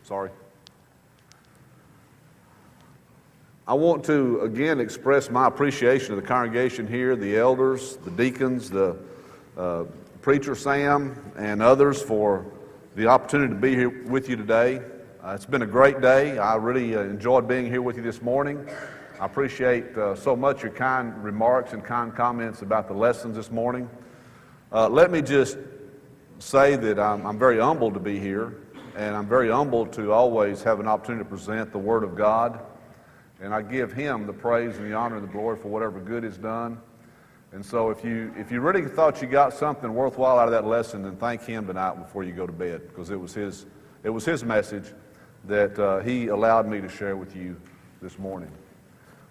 Sorry. I want to again express my appreciation of the congregation here, the elders, the deacons, the preacher Sam, and others for the opportunity to be here with you today. It's been a great day. I really enjoyed being here with you this morning. I appreciate so much your kind remarks and kind comments about the lessons this morning. Let me just say that I'm very humbled to be here, and I'm very humbled to always have an opportunity to present the Word of God. And I give Him the praise and the honor and the glory for whatever good is done. And so if you really thought you got something worthwhile out of that lesson, then thank Him tonight before you go to bed, because it was His message that He allowed me to share with you this morning.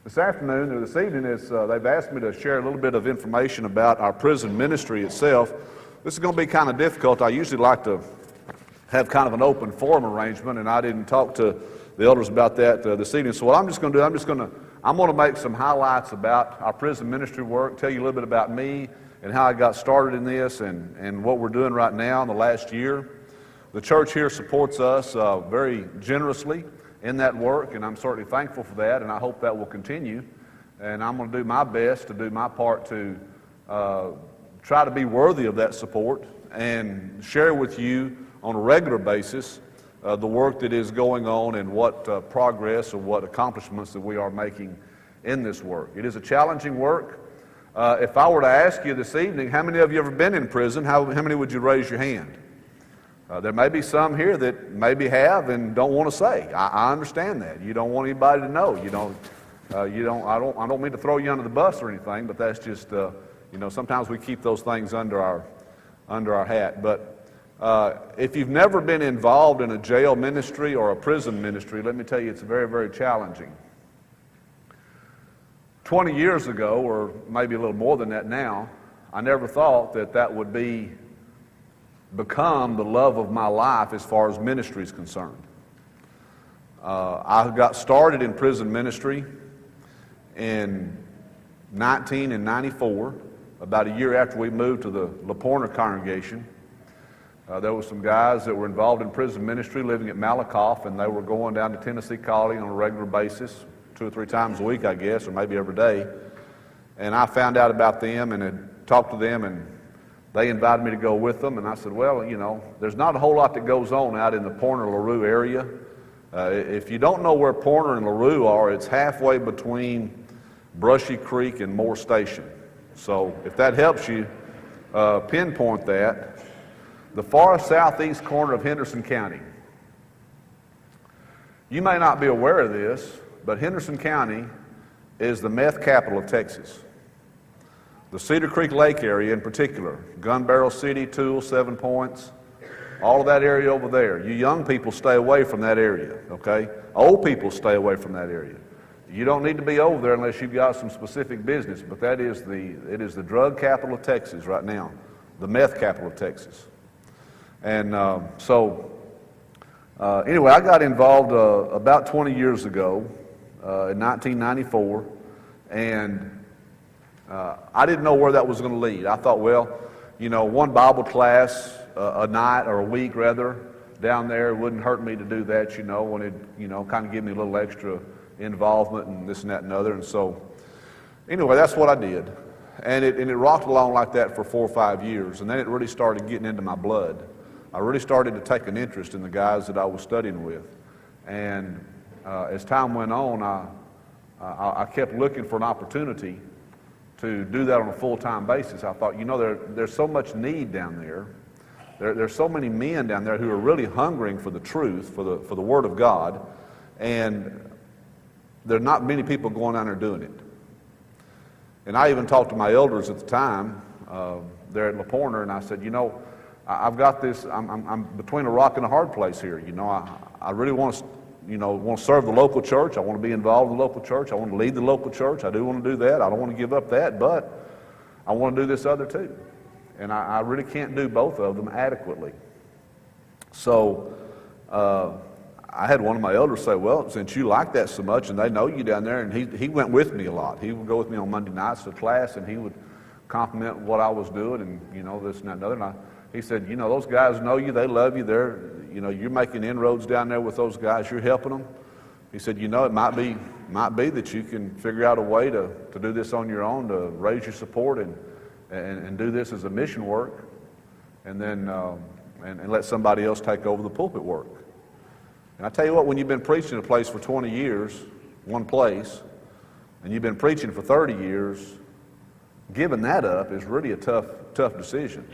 This afternoon, or this evening, they've asked me to share a little bit of information about our prison ministry itself. This is going to be kind of difficult. I usually like to have kind of an open forum arrangement, and I didn't talk to the elders about that this evening. So what I'm just going to do, I'm going to make some highlights about our prison ministry work, tell you a little bit about me and how I got started in this and what we're doing right now in the last year. The church here supports us very generously in that work, and I'm certainly thankful for that, and I hope that will continue. And I'm going to do my best to do my part to try to be worthy of that support and share with you on a regular basis the work that is going on and what progress or what accomplishments that we are making in this work. It is a challenging work. If I were to ask you this evening, how many of you have ever been in prison, how many would you raise your hand? There may be some here that maybe have and don't want to say. I understand that. You don't want anybody to know. I don't mean to throw you under the bus or anything, but that's just sometimes we keep those things under our hat. But if you've never been involved in a jail ministry or a prison ministry, let me tell you, it's very, very challenging. 20 years ago, or maybe a little more than that now, I never thought that would become the love of my life as far as ministry is concerned. I got started in prison ministry in 1994, about a year after we moved to the LaPorner congregation. There were some guys that were involved in prison ministry living at Malakoff, and they were going down to Tennessee Colony on a regular basis, 2 or 3 times a week, I guess, or maybe every day. And I found out about them and had talked to them, and they invited me to go with them. And I said, well, there's not a whole lot that goes on out in the Porter-LaRue area. If you don't know where Porter and LaRue are, it's halfway between Brushy Creek and Moore Station. So if that helps you pinpoint that, the far southeast corner of Henderson County. You may not be aware of this, but Henderson County is the meth capital of Texas. The Cedar Creek Lake area in particular, Gun Barrel City, Toole, 7 Points, all of that area over there. You young people stay away from that area, okay? Old people stay away from that area. You don't need to be over there unless you've got some specific business, but it is the drug capital of Texas right now, the meth capital of Texas. And anyway, I got involved about 20 years ago in 1994, and I didn't know where that was going to lead. I thought, well, one Bible class a night or a week rather down there wouldn't hurt me to do that, when it kind of give me a little extra involvement and this and that and other. And so anyway, that's what I did. And it rocked along like that for 4 or 5 years, and then it really started getting into my blood. I really started to take an interest in the guys that I was studying with. And as time went on, I kept looking for an opportunity to do that on a full-time basis. I thought, there's so much need down there. There's so many men down there who are really hungering for the truth, for the Word of God, and there are not many people going down there doing it. And I even talked to my elders at the time there at LaPorner, and I said, I've got this. I'm between a rock and a hard place here. I really want to serve the local church. I want to be involved in the local church. I want to lead the local church. I do want to do that. I don't want to give up that, but I want to do this other too. And I really can't do both of them adequately. So I had one of my elders say, well, since you like that so much and they know you down there, and he went with me a lot. He would go with me on Monday nights to class, and he would compliment what I was doing and, this and that and other. And He said, you know, those guys know you, they love you, you're making inroads down there with those guys, you're helping them. He said, you know, it might be that you can figure out a way to do this on your own, to raise your support and do this as a mission work, and then and let somebody else take over the pulpit work. And I tell you what, when you've been preaching a place for 20 years, one place, and you've been preaching for 30 years, giving that up is really a tough decision.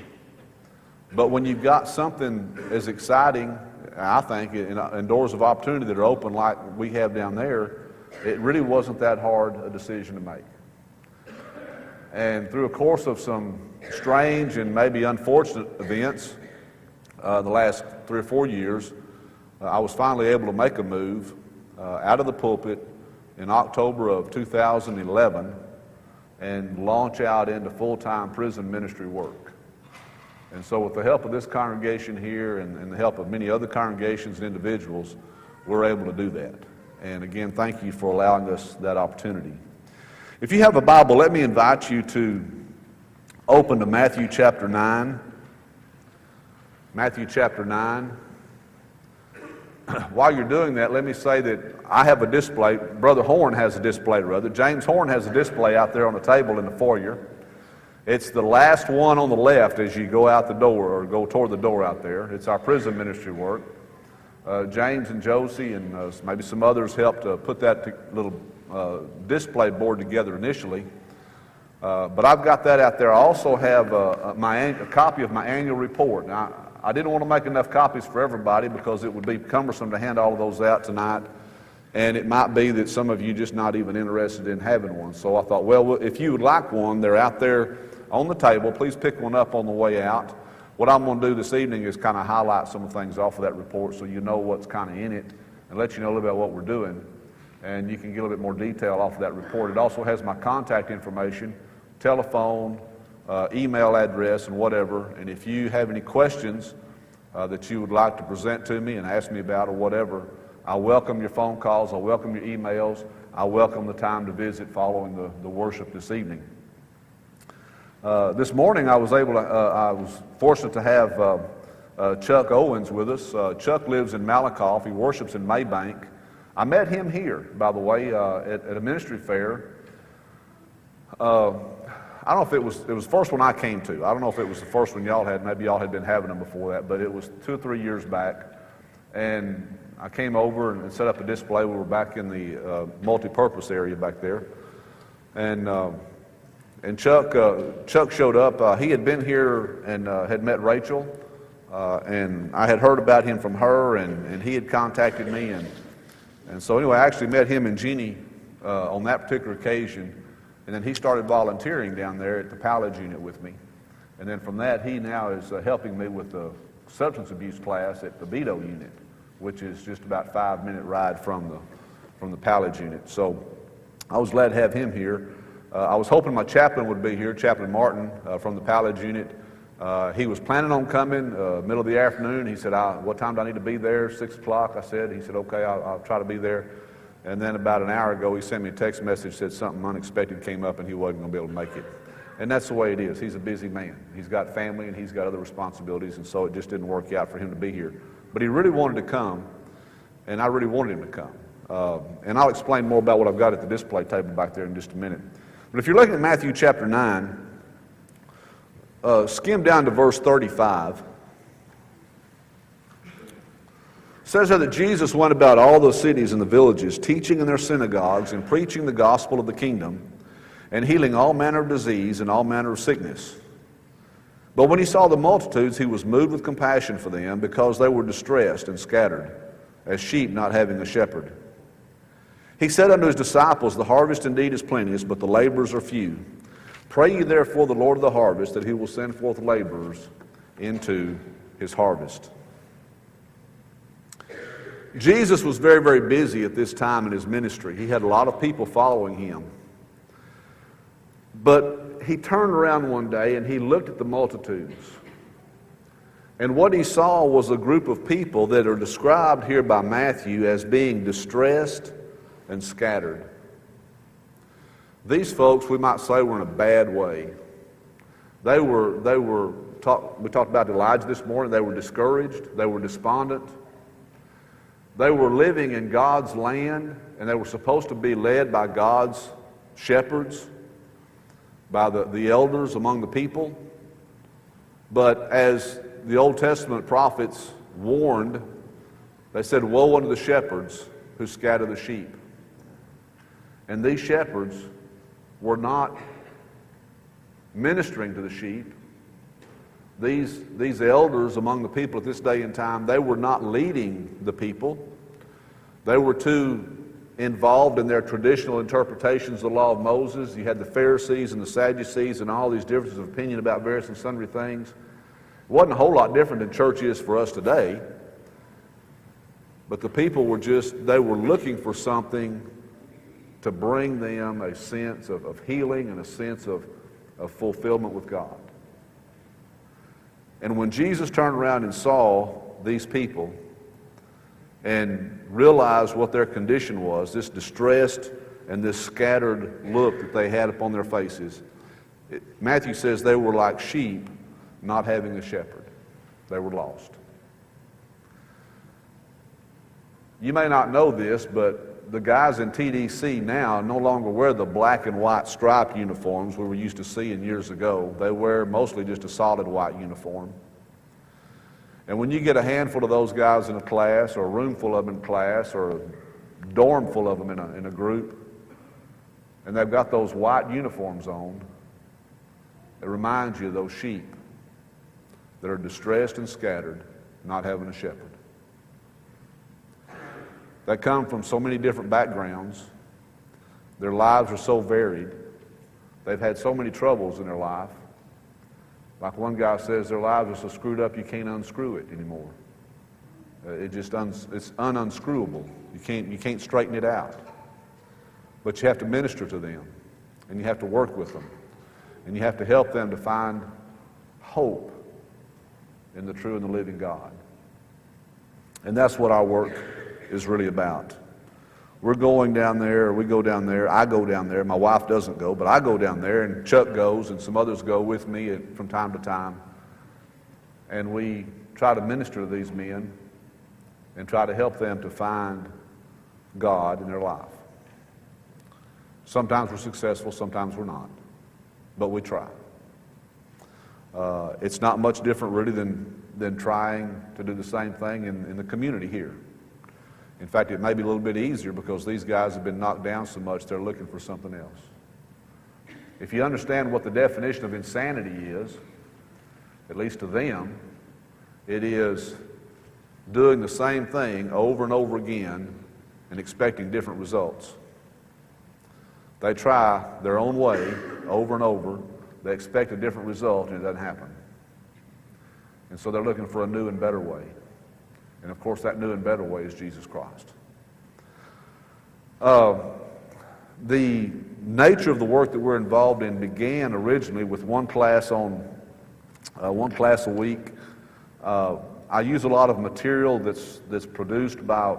But when you've got something as exciting, I think, and doors of opportunity that are open like we have down there, it really wasn't that hard a decision to make. And through a course of some strange and maybe unfortunate events, the last 3 or 4 years, I was finally able to make a move out of the pulpit in October of 2011 and launch out into full-time prison ministry work. And so with the help of this congregation here and the help of many other congregations and individuals, we're able to do that. And again, thank you for allowing us that opportunity. If you have a Bible, let me invite you to open to Matthew chapter 9. Matthew chapter 9. While you're doing that, let me say that I have a display. Brother Horn has a display, rather. James Horn has a display out there on the table in the foyer. It's the last one on the left as you go out the door or go toward the door out there. It's our prison ministry work. James and Josie and maybe some others helped put that little display board together initially. But I've got that out there. I also have a copy of my annual report. Now, I didn't want to make enough copies for everybody because it would be cumbersome to hand all of those out tonight. And it might be that some of you just not even interested in having one. So I thought, well, if you would like one, they're out there on the table. Please pick one up on the way out. What I'm going to do this evening is kind of highlight some of the things off of that report so you know what's kind of in it and let you know a little bit about what we're doing. And you can get a little bit more detail off of that report. It also has my contact information, telephone, email address, and whatever. And if you have any questions that you would like to present to me and ask me about or whatever, I welcome your phone calls. I welcome your emails. I welcome the time to visit following the worship this evening. This morning I was fortunate to have Chuck Owens with us. Chuck lives in Malakoff. He worships in Maybank. I met him here, by the way, at a ministry fair. I don't know if it was the first one I came to. I don't know if it was the first one y'all had. Maybe y'all had been having them before that, but it was 2 or 3 years back. And I came over and set up a display. We were back in the multi-purpose area back there. And Chuck showed up. He had been here and had met Rachel. And I had heard about him from her, and he had contacted me. And so anyway, I actually met him and Jeannie on that particular occasion. And then he started volunteering down there at the Pallage unit with me. And then from that, he now is helping me with the substance abuse class at the Vito unit, which is just about a 5-minute ride from the Pallage unit. So I was glad to have him here. I was hoping my chaplain would be here, Chaplain Martin from the Pallage unit. He was planning on coming middle of the afternoon. He said, what time do I need to be there? 6 o'clock, I said. He said, okay, I'll try to be there. And then about an hour ago, he sent me a text message, said something unexpected came up and he wasn't going to be able to make it. And that's the way it is. He's a busy man. He's got family and he's got other responsibilities, and so it just didn't work out for him to be here. But he really wanted to come, and I really wanted him to come. And I'll explain more about what I've got at the display table back there in just a minute. But if you're looking at Matthew chapter 9, skim down to verse 35. It says there that Jesus went about all the cities and the villages, teaching in their synagogues and preaching the gospel of the kingdom, and healing all manner of disease and all manner of sickness. But when he saw the multitudes, he was moved with compassion for them, because they were distressed and scattered, as sheep not having a shepherd. He said unto his disciples, the harvest indeed is plenteous, but the laborers are few. Pray ye therefore the Lord of the harvest, that he will send forth laborers into his harvest. Jesus was very, very busy at this time in his ministry. He had a lot of people following him. But he turned around one day and he looked at the multitudes. And what he saw was a group of people that are described here by Matthew as being distressed and scattered. These folks, we might say, were in a bad way. They were we talked about Elijah this morning. They were discouraged. They were despondent. They were living in God's land, and they were supposed to be led by God's shepherds, by the elders among the people. But as the Old Testament prophets warned, they said, "Woe unto the shepherds who scatter the sheep." And these shepherds were not ministering to the sheep. These elders among the people at this day and time, they were not leading the people. They were too involved in their traditional interpretations of the law of Moses. You had the Pharisees and the Sadducees and all these differences of opinion about various and sundry things. It wasn't a whole lot different than church is for us today. But the people were they were looking for something to bring them a sense of healing and a sense of fulfillment with God. And when Jesus turned around and saw these people and realized what their condition was, this distressed and this scattered look that they had upon their faces, Matthew says they were like sheep not having a shepherd. They were lost. You may not know this, but the guys in TDC now no longer wear the black and white striped uniforms we were used to seeing years ago. They wear mostly just a solid white uniform. And when you get a handful of those guys in a class, or a room full of them in class, or a dorm full of them in a group, and they've got those white uniforms on, it reminds you of those sheep that are distressed and scattered, not having a shepherd. They come from so many different backgrounds. Their lives are so varied. They've had so many troubles in their life. Like one guy says, their lives are so screwed up you can't unscrew it anymore. It's unscrewable. You can't straighten it out. But you have to minister to them, and you have to work with them, and you have to help them to find hope in the true and the living God. And that's what our work is really about. We're going down there, or we go down there, I go down there, my wife doesn't go, but I go down there, and Chuck goes, and some others go with me from time to time, and we try to minister to these men and try to help them to find God in their life. Sometimes we're successful, sometimes we're not, but we try. It's not much different really than trying to do the same thing in the community here. In fact, it may be a little bit easier because these guys have been knocked down so much they're looking for something else. If you understand what the definition of insanity is, at least to them, it is doing the same thing over and over again and expecting different results. They try their own way over and over. They expect a different result, and it doesn't happen. And so they're looking for a new and better way. And of course, that new and better way is Jesus Christ. The nature of the work that we're involved in began originally with one class a week. I use a lot of material that's produced by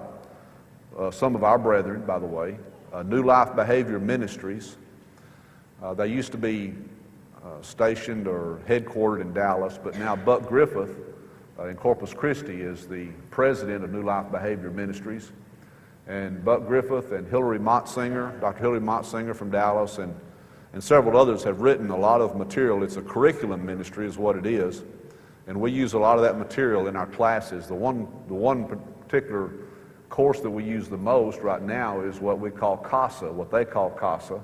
some of our brethren, by the way, New Life Behavior Ministries. They used to be stationed or headquartered in Dallas, but now Buck Griffith in Corpus Christi is the president of New Life Behavior Ministries. And Buck Griffith and Hillary Motzinger, Dr. Hillary Motzinger from Dallas, and several others have written a lot of material. It's a curriculum ministry is what it is. And we use a lot of that material in our classes. The one particular course that we use the most right now is what we call CASA, what they call CASA,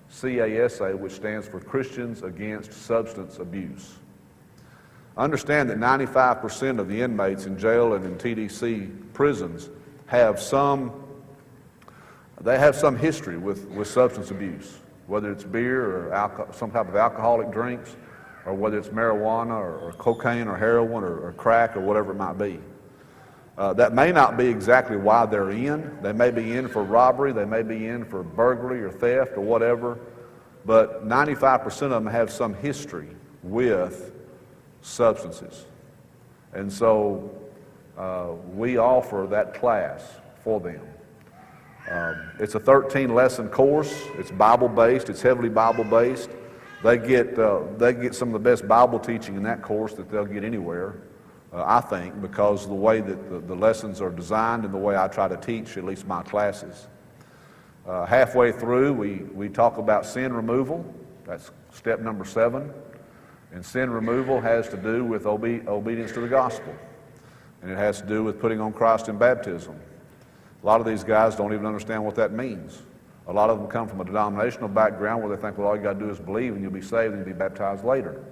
C-A-S-A, which stands for Christians Against Substance Abuse. Understand that 95% of the inmates in jail and in TDC prisons have some history with substance abuse, whether it's beer or some type of alcoholic drinks, or whether it's marijuana or cocaine or heroin or crack or whatever it might be. That may not be exactly why they're in. They may be in for robbery, they may be in for burglary or theft or whatever, but 95% of them have some history with substances. And so we offer that class for them. It's a 13-lesson course. It's Bible-based. It's heavily Bible-based. They get some of the best Bible teaching in that course that they'll get anywhere, I think, because of the way that the lessons are designed and the way I try to teach at least my classes. Halfway through, we talk about sin removal. That's step number 7. And sin removal has to do with obedience to the gospel. And it has to do with putting on Christ in baptism. A lot of these guys don't even understand what that means. A lot of them come from a denominational background where they think, well, all you got to do is believe and you'll be saved and you'll be baptized later.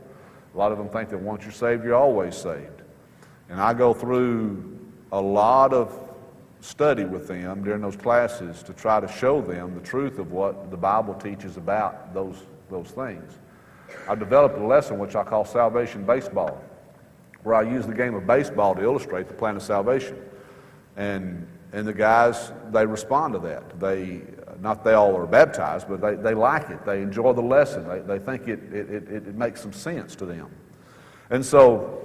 A lot of them think that once you're saved, you're always saved. And I go through a lot of study with them during those classes to try to show them the truth of what the Bible teaches about those things. I've developed a lesson which I call Salvation Baseball, where I use the game of baseball to illustrate the plan of salvation. And the guys, they respond to that. Not they all are baptized, but they like it. They enjoy the lesson. They think it makes some sense to them. And so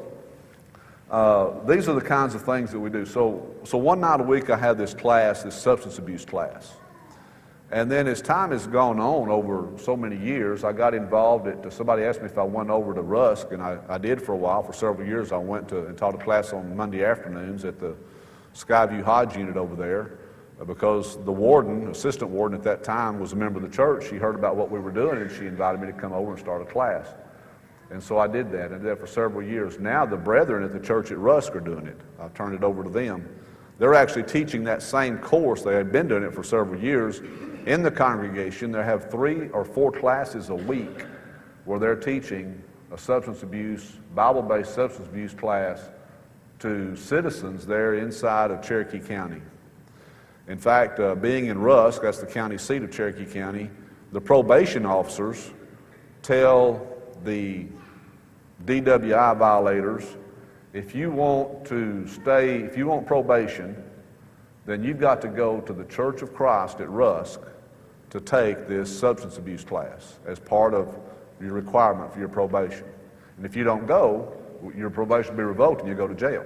these are the kinds of things that we do. So one night a week I have this class, this substance abuse class. And then as time has gone on over so many years, I got involved somebody asked me if I went over to Rusk, and I did for a while. For several years I went and taught a class on Monday afternoons at the Skyview Hodge unit over there, because the warden, assistant warden at that time, was a member of the church. She heard about what we were doing, and she invited me to come over and start a class. And so I did that. I did that for several years. Now the brethren at the church at Rusk are doing it. I've turned it over to them. They're actually teaching that same course. They had been doing it for several years. In the congregation, they have 3 or 4 classes a week where they're teaching a substance abuse, Bible-based substance abuse class to citizens there inside of Cherokee County. In fact, being in Rusk, that's the county seat of Cherokee County, the probation officers tell the DWI violators, if you want probation, then you've got to go to the Church of Christ at Rusk to take this substance abuse class as part of your requirement for your probation. And if you don't go, your probation will be revoked and you go to jail.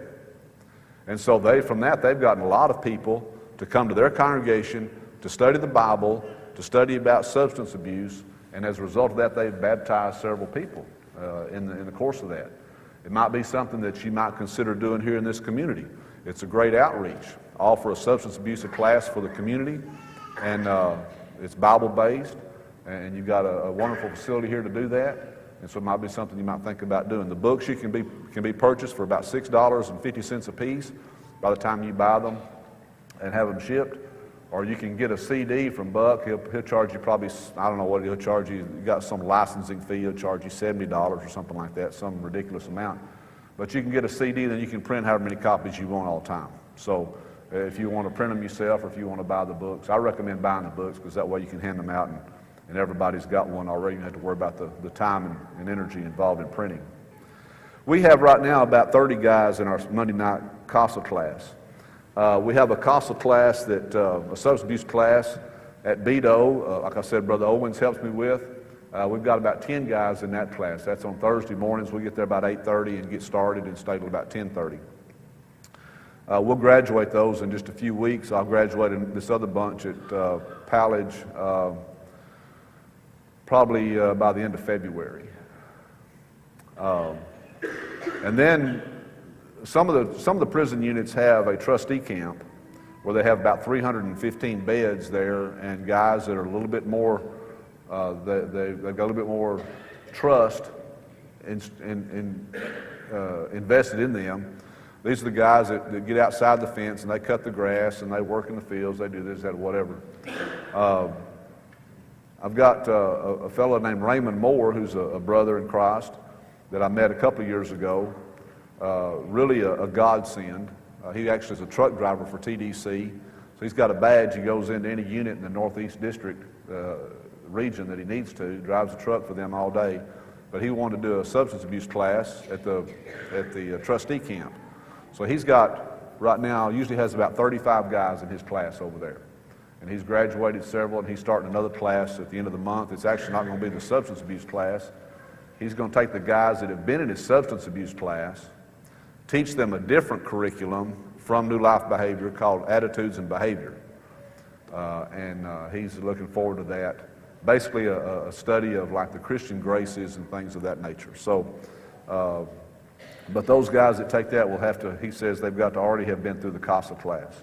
And so from that, they've gotten a lot of people to come to their congregation to study the Bible, to study about substance abuse, and as a result of that, they've baptized several people in the course of that. It might be something that you might consider doing here in this community. It's a great outreach. Offer a substance abuse class for the community, and it's Bible-based, and you've got a wonderful facility here to do that, and so it might be something you might think about doing. The books can be purchased for about $6.50 a piece by the time you buy them and have them shipped, or you can get a CD from Buck. He'll charge you probably, I don't know what he'll charge you. You got some licensing fee. He'll charge you $70 or something like that, some ridiculous amount. But you can get a CD, then you can print however many copies you want all the time. So if you want to print them yourself or if you want to buy the books, I recommend buying the books because that way you can hand them out and everybody's got one already. You don't have to worry about the time and energy involved in printing. We have right now about 30 guys in our Monday night CASA class. We have a CASA class, a substance abuse class at Beto. Like I said, Brother Owens helps me with. We've got about 10 guys in that class. That's on Thursday mornings. We get there about 8:30 and get started and stay till about 10:30. We'll graduate those in just a few weeks. I'll graduate in this other bunch at Pallage probably by the end of February. And then some of the prison units have a trustee camp where they have about 315 beds there, and guys that are a little bit more, they've got a little bit more trust invested in them. These are the guys that get outside the fence and they cut the grass and they work in the fields, they do this, that, whatever. I've got a fellow named Raymond Moore, who's a brother in Christ that I met a couple of years ago. Really a godsend. He actually is a truck driver for TDC. So he's got a badge. He goes into any unit in the Northeast District region that he needs to, drives a truck for them all day. But he wanted to do a substance abuse class at the trustee camp. So he's got, right now, usually has about 35 guys in his class over there. And he's graduated several, and he's starting another class at the end of the month. It's actually not going to be the substance abuse class. He's going to take the guys that have been in his substance abuse class, teach them a different curriculum from New Life Behavior called Attitudes and Behavior. And he's looking forward to that. basically a study of like the Christian graces and things of that nature. So, but those guys that take that will have to, he says they've got to already have been through the CASA class.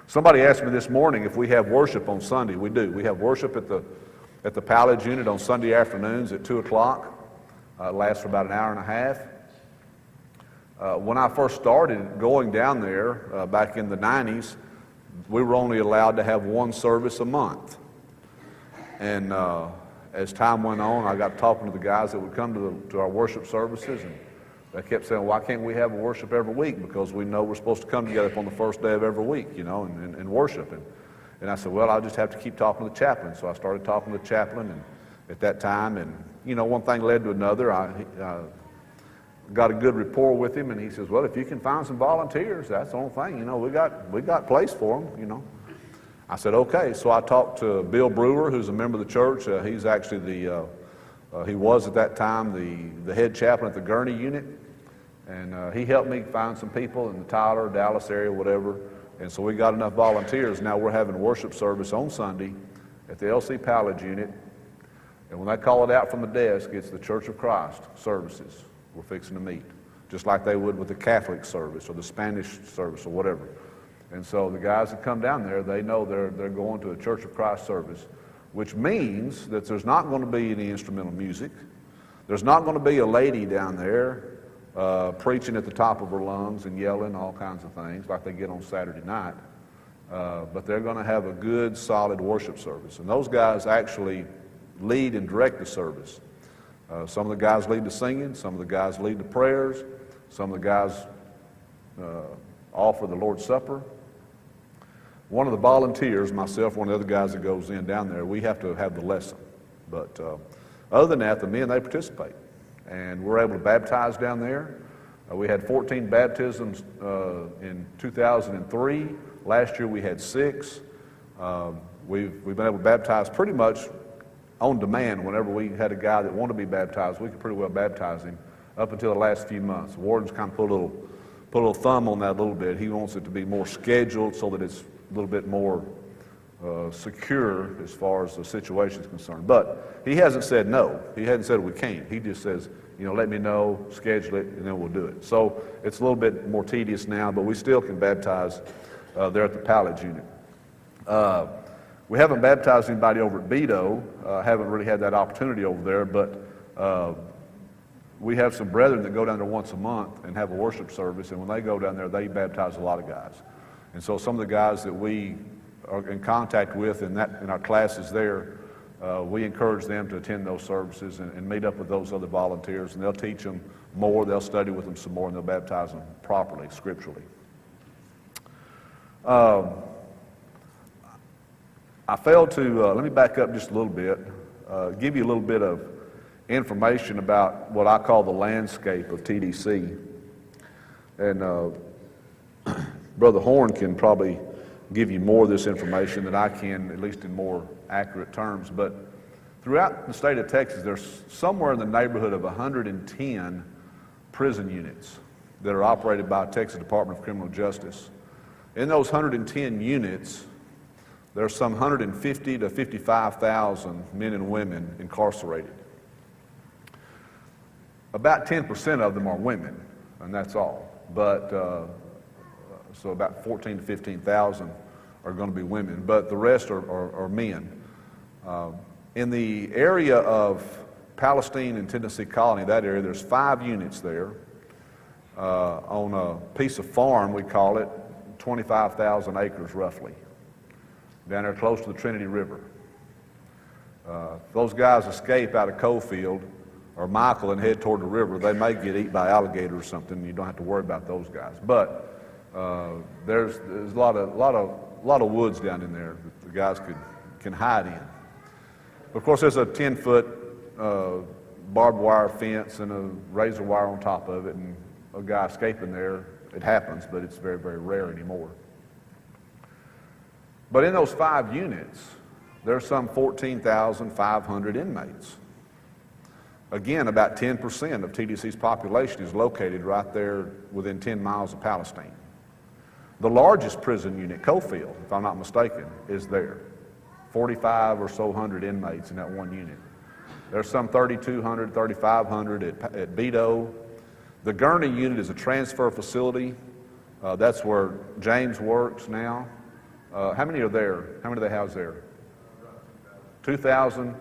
Somebody asked me this morning if we have worship on Sunday. We do. We have worship at the Pallage unit on Sunday afternoons at 2 o'clock. It lasts for about an hour and a half. When I first started going down there back in the 90s, we were only allowed to have one service a month. And as time went on, I got talking to the guys that would come to our worship services, and they kept saying, why can't we have a worship every week? Because we know we're supposed to come together on the first day of every week, and worship. And I said, well, I'll just have to keep talking to the chaplain. So I started talking to the chaplain and at that time, and one thing led to another. I got a good rapport with him, and he says, well, if you can find some volunteers, that's the only thing. We got place for them, I said, okay. So I talked to Bill Brewer, who's a member of the church. He's actually he was at that time the head chaplain at the Gurney unit. And he helped me find some people in the Tyler, Dallas area, whatever. And so we got enough volunteers. Now we're having worship service on Sunday at the LC Pallage unit. And when they call it out from the desk, it's the Church of Christ services we're fixing to meet, just like they would with the Catholic service or the Spanish service or whatever. And so the guys that come down there, they know they're going to a Church of Christ service, which means that there's not going to be any instrumental music. There's not going to be a lady down there preaching at the top of her lungs and yelling all kinds of things like they get on Saturday night. But they're going to have a good, solid worship service. And those guys actually lead and direct the service. Some of the guys lead the singing. Some of the guys lead the prayers. Some of the guys offer the Lord's Supper. One of the volunteers, myself, one of the other guys that goes in down there, we have to have the lesson. But other than that, the men, they participate. And we're able to baptize down there. We had 14 baptisms in 2003. Last year we had 6. We've been able to baptize pretty much on demand. Whenever we had a guy that wanted to be baptized, we could pretty well baptize him up until the last few months. The warden's kind of put a little thumb on that a little bit. He wants it to be more scheduled so that it's a little bit more secure as far as the situation is concerned. But he hasn't said no. He hasn't said we can't. He just says, let me know, schedule it, and then we'll do it. So it's a little bit more tedious now, but we still can baptize there at the Pallage unit. We haven't baptized anybody over at Beto. Haven't really had that opportunity over there, but we have some brethren that go down there once a month and have a worship service, and when they go down there, they baptize a lot of guys. And so some of the guys that we are in contact with in our classes there, we encourage them to attend those services and meet up with those other volunteers, and they'll teach them more, they'll study with them some more, and they'll baptize them properly, scripturally. I failed to, let me back up just a little bit, give you a little bit of information about what I call the landscape of TDC. And Brother Horn can probably give you more of this information than I can, at least in more accurate terms. But throughout the state of Texas, there's somewhere in the neighborhood of 110 prison units that are operated by the Texas Department of Criminal Justice. In those 110 units, there's some 150 to 55,000 men and women incarcerated. About 10% of them are women, and that's all. But so about 14 to 15,000 are going to be women, but the rest are men. In the area of Palestine and Tennessee Colony, that area, there's 5 units there. On a piece of farm, we call it, 25,000 acres roughly, down there close to the Trinity River. If those guys escape out of Cofield or Michael and head toward the river, they may get eaten by alligators or something. You don't have to worry about those guys. But there's a lot of woods down in there that the guys can hide in. Of course, there's a 10-foot barbed wire fence and a razor wire on top of it, and a guy escaping there, it happens, but it's very, very rare anymore. But in those 5 units, there's some 14,500 inmates. Again, about 10% of TDC's population is located right there within 10 miles of Palestine. The largest prison unit, Cofield, if I'm not mistaken, is there, 45 or so hundred inmates in that one unit. There's some 3,200, 3,500 at Beto. The Gurney unit is a transfer facility. That's where James works now. How many are there? How many do they house there? 2,000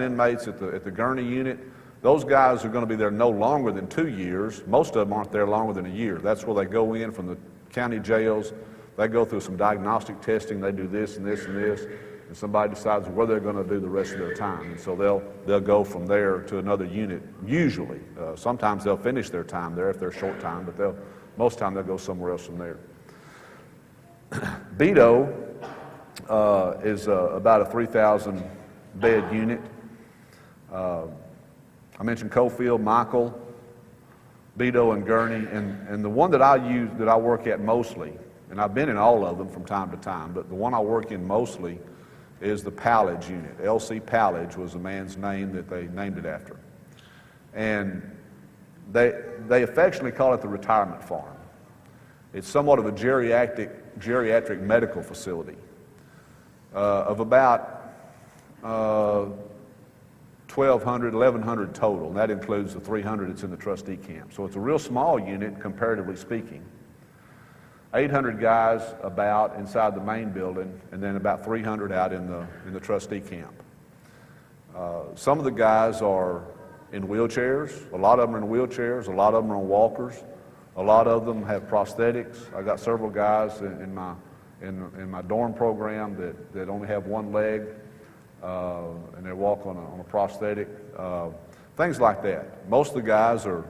inmates at the Gurney unit. Those guys are going to be there no longer than 2 years. Most of them aren't there longer than a year. That's where they go in from the county jails. They go through some diagnostic testing. They do this and this and this, and somebody decides where they're going to do the rest of their time. And so they'll go from there to another unit. Usually, sometimes they'll finish their time there if they're short time, but most of the time they'll go somewhere else from there. Beto is about a 3,000 bed unit. I mentioned Cofield, Michael, Beto, and Gurney, and the one that I work at mostly, and I've been in all of them from time to time, but the one I work in mostly is the Pallage unit. L.C. Pallage was the man's name that they named it after. And they affectionately call it the retirement farm. It's somewhat of a geriatric medical facility of about 1,200, 1,100 total, and that includes the 300 that's in the trustee camp. So it's a real small unit, comparatively speaking. 800 guys about inside the main building, and then about 300 out in the trustee camp. Some of the guys are in wheelchairs. A lot of them are in wheelchairs. A lot of them are on walkers. A lot of them have prosthetics. I got several guys in my dorm program that only have one leg, and they walk on a prosthetic. Things like that. Most of the guys are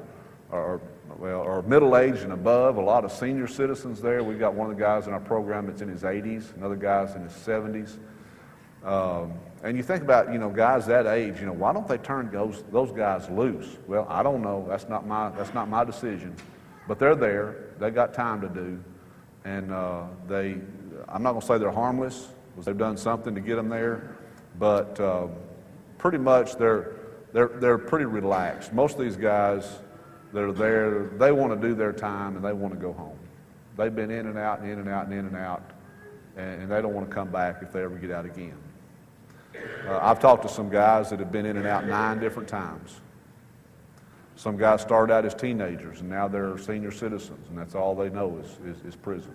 middle-aged and above. A lot of senior citizens there. We've got one of the guys in our program that's in his 80s. Another guy's in his 70s. And you think about, guys that age, why don't they turn those guys loose? Well, I don't know. That's not my decision. But they're there. They got time to do. And I'm not going to say they're harmless, because they've done something to get them there. But pretty much they're pretty relaxed. Most of these guys that are there, they want to do their time and they want to go home. They've been in and out and in and out and in and out, and they don't want to come back if they ever get out again. I've talked to some guys that have been in and out 9 different times. Some guys started out as teenagers and now they're senior citizens, and that's all they know is prison.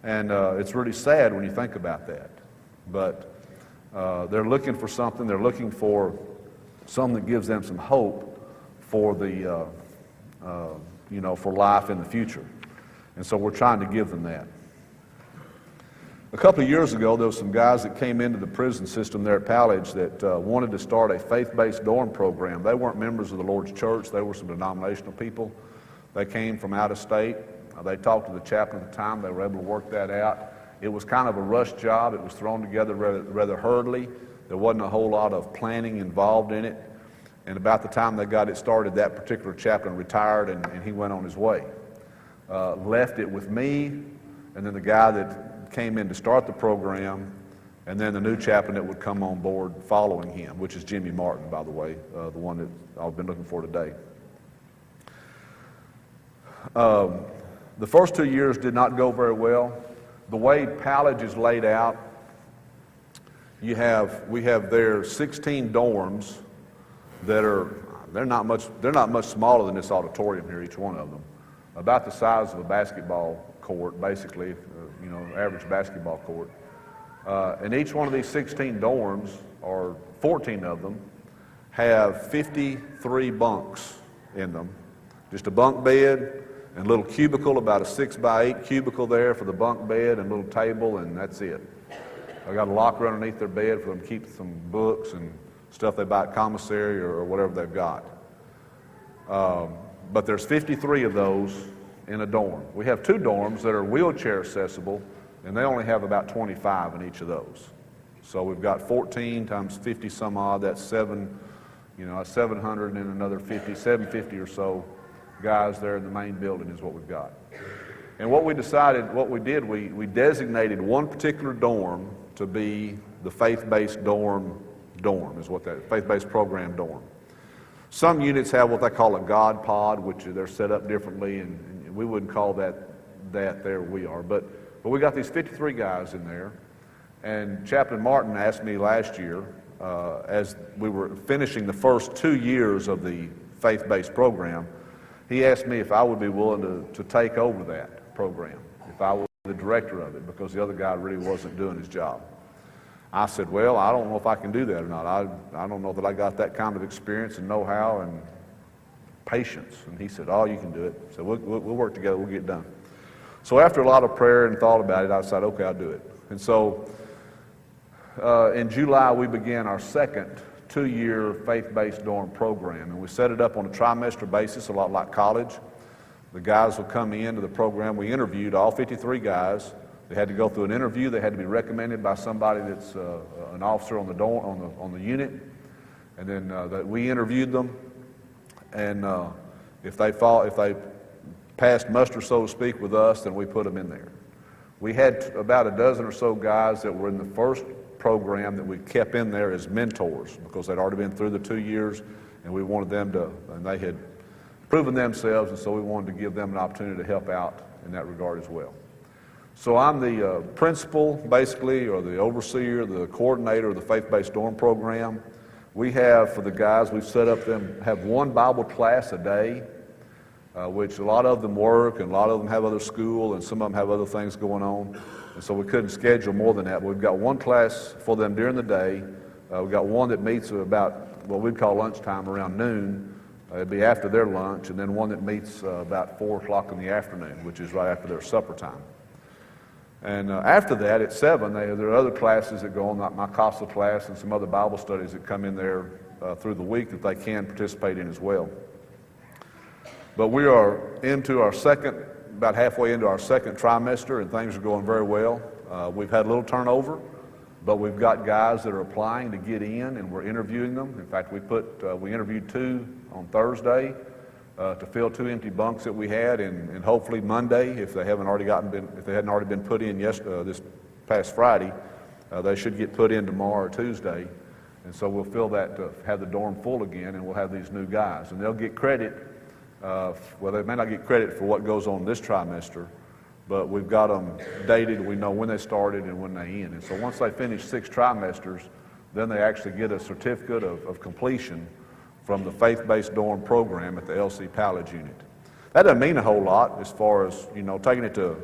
And it's really sad when you think about that. But they're looking for something. They're looking for something that gives them some hope for for life in the future. And so we're trying to give them that. A couple of years ago, there were some guys that came into the prison system there at Pallage that wanted to start a faith-based dorm program. They weren't members of the Lord's church. They were some denominational people. They came from out of state. They talked to the chaplain at the time. They were able to work that out. It was kind of a rush job. It was thrown together rather hurriedly. There wasn't a whole lot of planning involved in it. And about the time they got it started, that particular chaplain retired and he went on his way. Left it with me, and then the guy that came in to start the program, and then the new chaplain that would come on board following him, which is Jimmy Martin, by the way, the one that I've been looking for today. The first 2 years did not go very well. The way Pallage is laid out, we have there 16 dorms that they're not much smaller than this auditorium here, each one of them, about the size of a basketball court, basically, average basketball court. And each one of these 16 dorms, or 14 of them, have 53 bunks in them. Just a bunk bed and a little cubicle, about a 6x8 cubicle there for the bunk bed, and a little table, and that's it. I got a locker underneath their bed for them to keep some books and stuff they buy at commissary or whatever they've got. But there's 53 of those in a dorm. We have 2 dorms that are wheelchair accessible, and they only have about 25 in each of those. So we've got 14 times 50 some odd, that's 700, and then another 750 or so guys there in the main building is what we've got. And what we designated one particular dorm to be the faith-based dorm is what that, faith-based program dorm. Some units have what they call a God pod, which they're set up differently, and we wouldn't call that there we are. But we got these 53 guys in there, And Chaplain Martin asked me last year, as we were finishing the first 2 years of the faith-based program, he asked me if I would be willing to take over that program, if I was the director of it, because the other guy really wasn't doing his job. I said, well, I don't know if I can do that or not. I don't know that I got that kind of experience and know-how and patience. And he said, oh, you can do it. So we'll work together, we'll get it done. So after a lot of prayer and thought about it, I decided, okay, I'll do it. And so in July, we began our second 2-year faith-based dorm program. And we set it up on a trimester basis, a lot like college. The guys will come into the program. We interviewed all 53 guys. They had to go through an interview. They had to be recommended by somebody that's an officer on the dorm, on the unit. And then we interviewed them. And if they passed muster, so to speak, with us, then we put them in there. We had about a dozen or so guys that were in the first program that we kept in there as mentors because they'd already been through the 2 years, and we wanted them to, and they had proven themselves, and so we wanted to give them an opportunity to help out in that regard as well. So I'm the principal, basically, or the overseer, the coordinator of the faith-based dorm program. We have, for the guys, we've set up them, have one Bible class a day, which a lot of them work, and a lot of them have other school, and some of them have other things going on. And so we couldn't schedule more than that. But we've got one class for them during the day. We've got one that meets about what we'd call lunchtime, around noon. It'd be after their lunch, and then one that meets about 4 o'clock in the afternoon, which is right after their supper time. And after that, at 7, there are other classes that go on, like my CASA class and some other Bible studies that come in there through the week that they can participate in as well. But we are into our about halfway into our second trimester, and things are going very well. We've had a little turnover, but we've got guys that are applying to get in, and we're interviewing them. In fact, we interviewed 2 on Thursday to fill 2 empty bunks that we had, and hopefully Monday, if they hadn't already been put in this past Friday, they should get put in tomorrow or Tuesday. And so we'll fill that to have the dorm full again, and we'll have these new guys, and they'll get credit. Well, they may not get credit for what goes on this trimester, but we've got them dated. We know when they started and when they end. And so once they finish 6 trimesters, then they actually get a certificate of completion from the faith-based dorm program at the LC Pallage unit. That doesn't mean a whole lot as far as, taking it to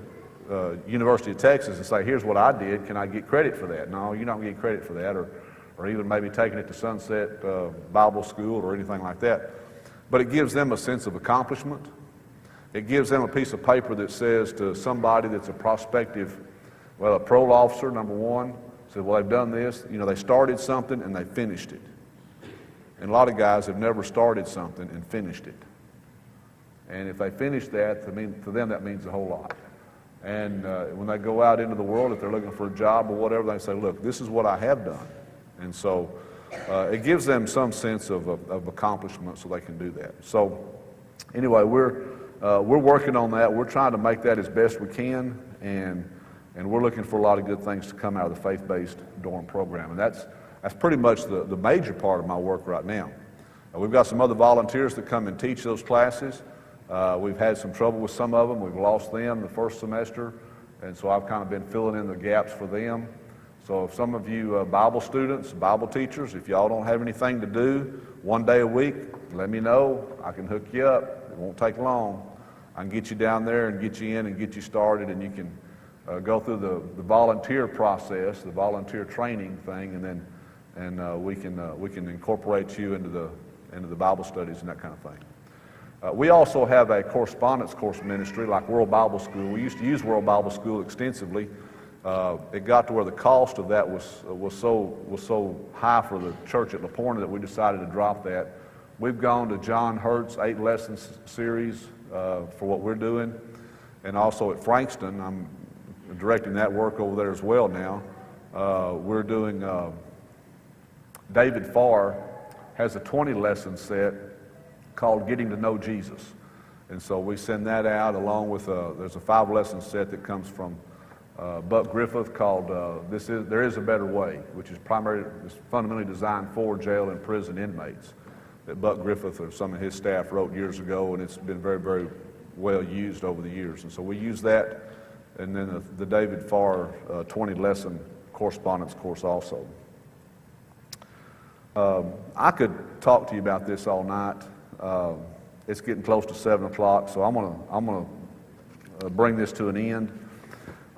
University of Texas and say, here's what I did, can I get credit for that? No, you don't get credit for that, or even maybe taking it to Sunset Bible School or anything like that. But it gives them a sense of accomplishment. It gives them a piece of paper that says to somebody that's a prospective, a parole officer, number one, says, well, they've done this. They started something and they finished it. And a lot of guys have never started something and finished it. And if they finish that, to them that means a whole lot. And when they go out into the world, if they're looking for a job or whatever, they say, look, this is what I have done. And so it gives them some sense of accomplishment so they can do that. So anyway, we're working on that. We're trying to make that as best we can, and we're looking for a lot of good things to come out of the faith-based dorm program. And that's pretty much the major part of my work right now. We've got some other volunteers that come and teach those classes. We've had some trouble with some of them. We've lost them the first semester, and so I've kind of been filling in the gaps for them. So if some of you Bible students, Bible teachers, if y'all don't have anything to do 1 day a week, let me know. I can hook you up. It won't take long. I can get you down there and get you in and get you started, and you can go through the volunteer process, the volunteer training thing, and then we can incorporate you into the Bible studies and that kind of thing. We also have a correspondence course ministry like World Bible School. We used to use World Bible School extensively. It got to where the cost of that was so high for the church at La Porta that we decided to drop that. We've gone to John Hurt's 8-lesson series for what we're doing, and also at Frankston. I'm directing that work over there as well now. We're doing David Farr has a 20-lesson set called Getting to Know Jesus, and so we send that out along with there's a 5-lesson set that comes from Buck Griffith called There Is a Better Way, which is fundamentally designed for jail and prison inmates that Buck Griffith or some of his staff wrote years ago, and it's been very, very well used over the years. And so we use that, and then the David Farr 20-lesson correspondence course also. I could talk to you about this all night. It's getting close to 7 o'clock, so I'm gonna bring this to an end.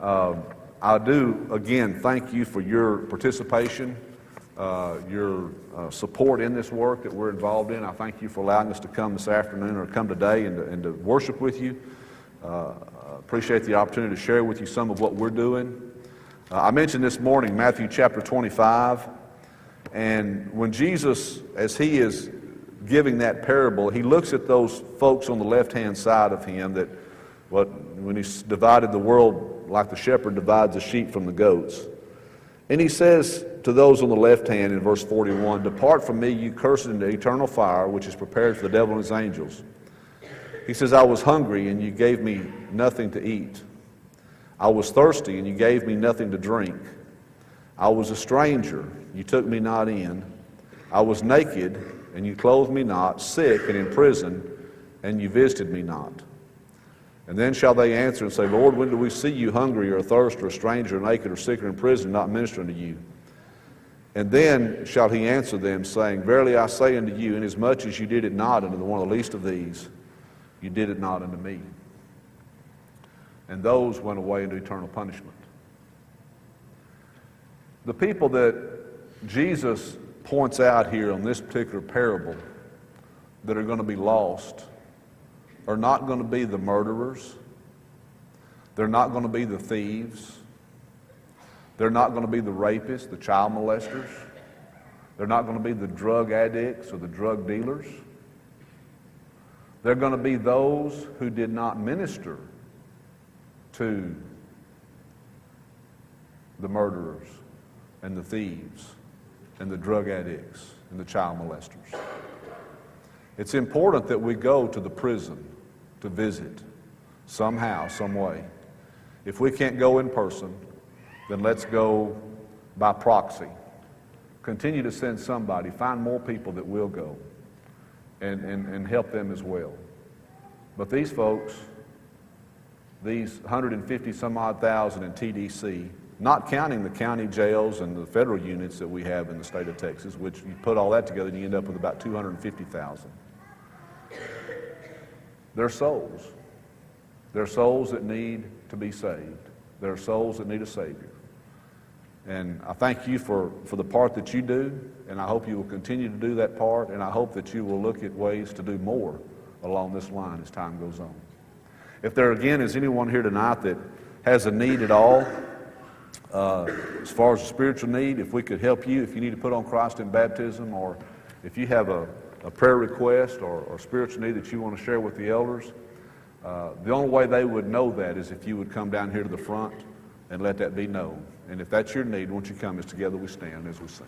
I do, again, thank you for your participation, your support in this work that we're involved in. I thank you for allowing us to come this afternoon or come today and to worship with you. Appreciate the opportunity to share with you some of what we're doing. I mentioned this morning Matthew chapter 25, and when Jesus, as he is giving that parable, he looks at those folks on the left-hand side of him that when he divided the world like the shepherd divides the sheep from the goats. And he says to those on the left hand in verse 41, "Depart from me, you cursed, into eternal fire, which is prepared for the devil and his angels." He says, "I was hungry, and you gave me nothing to eat. I was thirsty, and you gave me nothing to drink. I was a stranger, you took me not in. I was naked, and you clothed me not, sick and in prison, and you visited me not." And then shall they answer and say, "Lord, when do we see you hungry or athirst or a stranger or naked or sick or in prison, not ministering to you?" And then shall he answer them, saying, "Verily I say unto you, inasmuch as you did it not unto one of the least of these, you did it not unto me." And those went away into eternal punishment. The people that Jesus points out here on this particular parable that are going to be lost are not going to be the murderers. They're not going to be the thieves. They're not going to be the rapists, the child molesters. They're not going to be the drug addicts or the drug dealers. They're going to be those who did not minister to the murderers and the thieves and the drug addicts and the child molesters. It's important that we go to the prison to visit somehow, some way. If we can't go in person, then let's go by proxy. Continue to send somebody. Find more people that will go and help them as well. But these folks, these 150 some odd thousand in TDC, not counting the county jails and the federal units that we have in the state of Texas, which you put all that together and you end up with about 250,000. They're souls. They're souls that need to be saved. They're souls that need a Savior. And I thank you for the part that you do, and I hope you will continue to do that part, and I hope that you will look at ways to do more along this line as time goes on. If there again is anyone here tonight that has a need at all, as far as a spiritual need, if we could help you, if you need to put on Christ in baptism, or if you have a prayer request or spiritual need that you want to share with the elders, the only way they would know that is if you would come down here to the front and let that be known. And if that's your need, won't you come as together we stand as we sing.